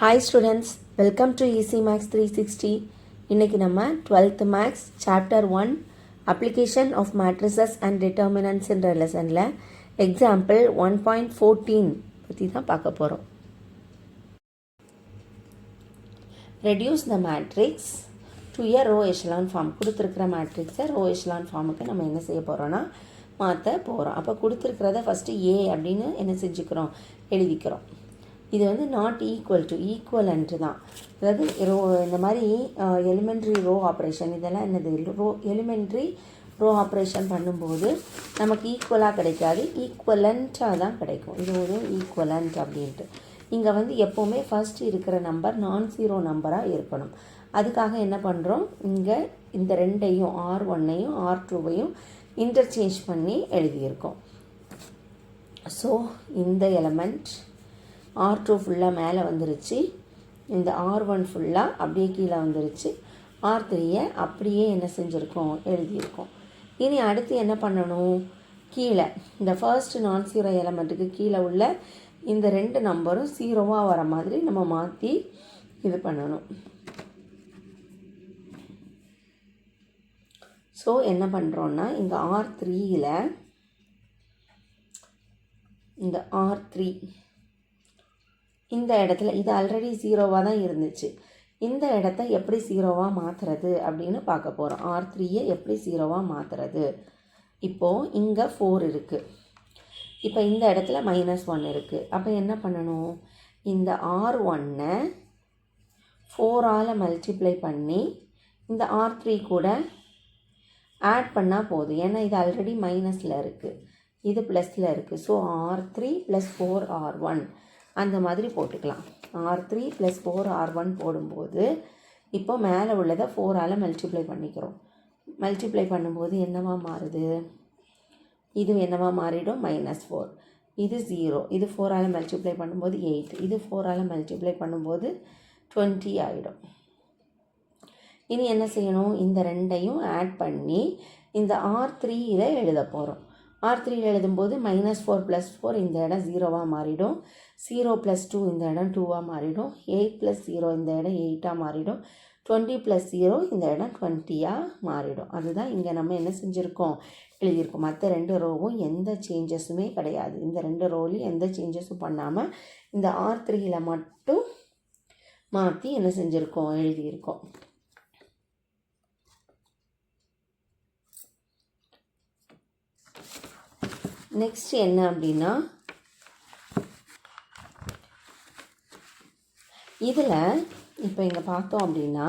Hi students, welcome to Easy Maths 360. இன்னைக்கு நம்ம 12th Maths Chapter 1 Application of Matrices and Determinants என்ற லெசனில் example 1.14 பற்றி தான் பார்க்க போகிறோம். Reduce the matrix to a row echelon form. கொடுத்துருக்கிற மேட்ரிக்ஸை ரோ எச்சலான் ஃபார்முக்கு நம்ம என்ன செய்ய போகிறோன்னா மாற்ற போகிறோம். அப்போ கொடுத்துருக்கிறத ஃபஸ்ட்டு ஏ அப்படின்னு என்ன செஞ்சுக்கிறோம், எழுதிக்கிறோம். இது வந்து நாட் ஈக்குவலன்ட்டு தான். அதாவது ரோ இந்த மாதிரி எலிமெண்ட்ரி ரோ ஆப்ரேஷன் இதெல்லாம் என்னது எலிமெண்ட்ரி ரோ ஆப்ரேஷன் பண்ணும்போது நமக்கு ஈக்குவலாக கிடைக்காது, ஈக்குவலண்ட்டாக தான் கிடைக்கும். இது ஒரு ஈக்குவலண்ட் அப்படின்ட்டு. இங்கே வந்து எப்போவுமே ஃபஸ்ட் இருக்கிற நம்பர் நான் ஜீரோ நம்பராக இருக்கணும். அதுக்காக என்ன பண்ணுறோம், இங்கே இந்த ரெண்டையும் R1ஐயும் R2வையும் இன்டர்சேஞ்ச் பண்ணி எழுதியிருக்கோம். ஸோ இந்த எலமெண்ட் R2 ஃபுல்லாக மேலே வந்துருச்சு, இந்த R1 ஃபுல்லாக அப்படியே கீழே வந்துருச்சு, R3யை அப்படியே என்ன செஞ்சுருக்கோம், எழுதியிருக்கோம். இனி அடுத்து என்ன பண்ணணும், கீழே இந்த ஃபர்ஸ்ட் நான் ஜீரோ எலமெண்ட்டுக்கு கீழே உள்ள இந்த ரெண்டு நம்பரும் ஜீரோவாக வர மாதிரி நம்ம மாற்றி இது பண்ணணும். ஸோ என்ன பண்ணுறோன்னா இந்த R3யில் இந்த R3 இந்த இடத்துல இது ஆல்ரெடி ஜீரோவாக தான் இருந்துச்சு. இந்த இடத்த எப்படி ஜீரோவாக மாற்றுறது அப்படின்னு பார்க்க போகிறோம். R3யை எப்படி ஜீரோவாக மாற்றுறது. இப்போது இங்கே 4 இருக்குது, இப்போ இந்த இடத்துல -1 இருக்குது. அப்போ என்ன பண்ணணும், இந்த R1-ஐ 4ஆல் மல்டிப்ளை பண்ணி இந்த R3 கூட ஆட் பண்ணால் போதும். ஏன்னா இது ஆல்ரெடி மைனஸில் இருக்குது, இது ப்ளஸில் இருக்குது. ஸோ R3 + 4R1 அந்த மாதிரி போட்டுக்கலாம். R3 + 4R1 போடும்போது இப்போ மேலே உள்ளதை 4ஆல் மல்டிப்ளை பண்ணிக்கிறோம். மல்டிப்ளை பண்ணும்போது என்னவா மாறுது, இது என்னவா மாறிடும், -4. இது 0, இது 4ஆல் மல்டிப்ளை பண்ணும்போது 8, இது 4ஆல் மல்டிப்ளை பண்ணும்போது 20 ஆகிடும். இனி என்ன செய்யணும், இந்த ரெண்டையும் ஆட் பண்ணி இந்த R3யில் எழுத போகிறோம். R3யில் எழுதும்போது -4 + 4 இந்த இடம் 0வாக மாறிடும், 0 + 2 இந்த இடம் 2ஆக மாறிடும், 8 + 0 இந்த இடம் 8ஆக மாறிடும், 20 + 0 இந்த இடம் 20ஆக மாறிடும். அதுதான் இங்கே நம்ம என்ன செஞ்சுருக்கோம், எழுதியிருக்கோம். மற்ற ரெண்டு ரோவும் எந்த சேஞ்சஸுமே கிடையாது. இந்த ரெண்டு ரோலையும் எந்த சேஞ்சஸும் பண்ணாமல் இந்த R3யில் மட்டும் மாற்றி என்ன செஞ்சுருக்கோம், எழுதியிருக்கோம். நெக்ஸ்ட் என்ன அப்படின்னா, இதில் இப்போ இங்கே பார்த்தோம் அப்படின்னா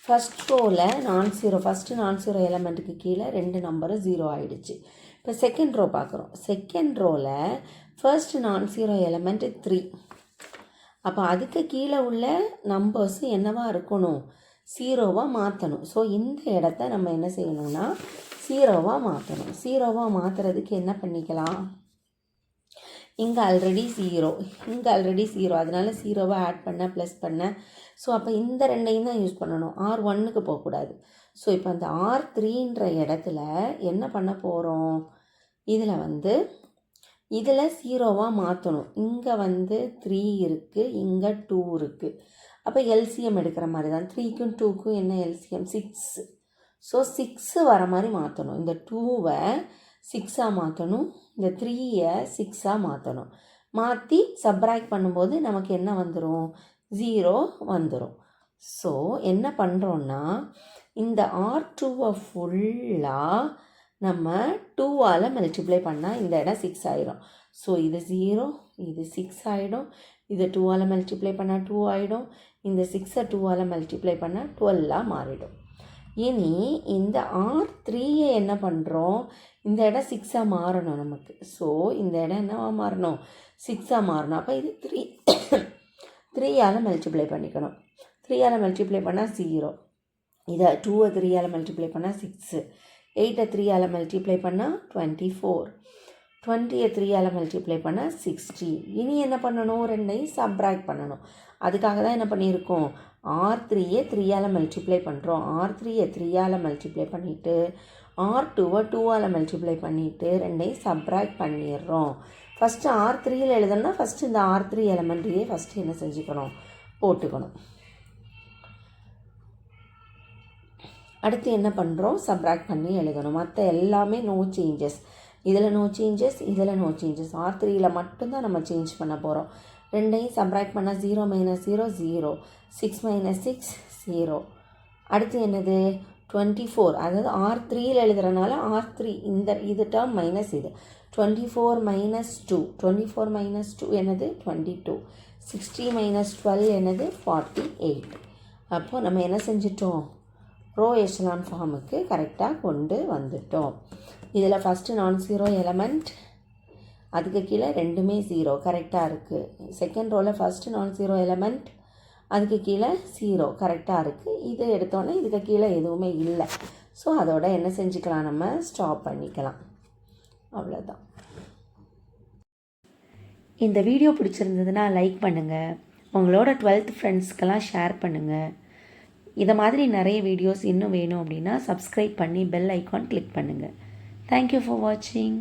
ஃபஸ்ட் ரோவில் ஃபஸ்ட்டு நான் ஜீரோ எலமெண்ட்டுக்கு கீழே ரெண்டு நம்பரும் 0 ஆகிடுச்சு. இப்போ செகண்ட் ரோ பார்க்குறோம். செகண்ட் ரோவில் ஃபர்ஸ்ட் நான் ஜீரோ எலமெண்ட் 3. அப்போ அதுக்கு கீழே உள்ள நம்பர்ஸு என்னவாக இருக்கணும், 0வாக மாற்றணும். ஸோ இந்த இடத்த நம்ம என்ன செய்யணும்னா 0வாக மாற்றணும். 0வாக மாற்றுறதுக்கு என்ன பண்ணிக்கலாம், இங்கே ஆல்ரெடி 0, இங்கே ஆல்ரெடி 0, அதனால் 0வை ஆட் பண்ண ப்ளஸ் பண்ண. ஸோ அப்போ இந்த ரெண்டையும் தான் யூஸ் பண்ணணும், R1க்கு போகக்கூடாது. ஸோ இப்போ அந்த R3ன்ற இடத்துல என்ன பண்ண போகிறோம், இதில் 0வாக மாற்றணும். இங்கே 3 இருக்குது, இங்கே 2 இருக்குது. அப்போ எல்சிஎம் எடுக்கிற மாதிரி தான். 3க்கும் 2க்கும் என்ன எல்சிஎம், 6. ஸோ 6 வர மாதிரி மாற்றணும். இந்த 2வை 6ஆக மாற்றணும், இந்த 3யை 6ஆக மாற்றணும். மாற்றி சப்ராக்ட் பண்ணும்போது நமக்கு என்ன வந்துடும், 0 வந்துடும். ஸோ என்ன பண்ணுறோன்னா இந்த R2வை ஃபுல்லாக நம்ம 2ஆல் மல்டிப்ளை பண்ணால் இந்த இடம் 6 ஆகிடும். ஸோ இது 0, இது 6 ஆகிடும். இது 2ஆல் மல்டிப்ளை பண்ணால் 2 ஆகிடும். இந்த 6ஐ 2ஆல் மல்டிப்ளை பண்ணால் 12ஆக மாறிடும். இனி இந்த R3யை என்ன பண்ணுறோம், இந்த இடம் 6ஆக மாறணும் நமக்கு. ஸோ இந்த இடம் என்னவா மாறணும், 6ஆக மாறணும். அப்போ இது 3ஆல் மல்டிப்ளை பண்ணிக்கணும். 3ஆல் மல்டிப்ளை பண்ணால் 0, இதை 2ஐ 3ஆல் மல்டிப்ளை பண்ணால் 6, 8ஐ 3ஆல் மல்டிப்ளை பண்ணால் 24, 20ஐ 3ஆல் மல்டிப்ளை பண்ணால் 60. இனி என்ன பண்ணணும், ரெண்டையும் சப்ராக்ட் பண்ணணும். அதுக்காக தான் என்ன பண்ணியிருக்கோம், R3யை 3ஆல் மல்டிப்ளை பண்ணுறோம். R3யை 3ஆல் மல்டிப்ளை பண்ணிவிட்டு R2வை 2ஆல் மல்டிப்ளை பண்ணிவிட்டு ரெண்டையும் சப்ராக்ட் பண்ணிடுறோம். ஃபஸ்ட்டு R3யில் எழுதணும்னா ஃபஸ்ட்டு இந்த R3 எலமெண்ட்டையே ஃபஸ்ட்டு என்ன செஞ்சுக்கணும், போட்டுக்கணும். அடுத்து என்ன பண்ணுறோம், சப்ராக்ட் பண்ணி எழுதணும். மற்ற எல்லாமே நோ சேஞ்சஸ். இதில் நோ சேஞ்சஸ், இதில் நோ சேஞ்சஸ். R3யில் மட்டும்தான் நம்ம சேஞ்ச் பண்ண போகிறோம். ரெண்டையும் சப்ராக்ட் பண்ணால் 0 - 0 0, 6 - 6 0. அடுத்து என்னது 24, அதாவது R3யில் எழுதுறதுனால R3 இது டேர்ம் மைனஸ் இது 24 - 2, 24 - 2 என்னது 22, 60 - 12 என்னது 48. அப்போது நம்ம என்ன செஞ்சிட்டோம், ரோ எச்சலான் ஃபார்முக்கு கரெக்டாக கொண்டு வந்துட்டோம். இதில் ஃபஸ்ட்டு நான்-0 எலமெண்ட், அதுக்கு கீழே ரெண்டுமே 0 கரெக்டாக இருக்குது. செகண்ட் ரோவில் ஃபஸ்ட்டு நான்-0 எலமெண்ட், அதுக்கு கீழே 0 கரெக்டாக இருக்குது. இது எடுத்தோன்னே இதுக்கு கீழே எதுவுமே இல்லை. ஸோ அதோட என்ன செஞ்சுக்கலாம், நம்ம ஸ்டாப் பண்ணிக்கலாம். அவ்வளோதான். இந்த வீடியோ பிடிச்சிருந்ததுன்னா லைக் பண்ணுங்கள், உங்களோட 12th ஃப்ரெண்ட்ஸ்க்கெல்லாம் ஷேர் பண்ணுங்கள். இதை மாதிரி நிறைய வீடியோஸ் இன்னும் வேணும் அப்படின்னா சப்ஸ்கிரைப் பண்ணி பெல் ஐக்கான் கிளிக் பண்ணுங்கள். தேங்க்யூ ஃபார் வாட்சிங்.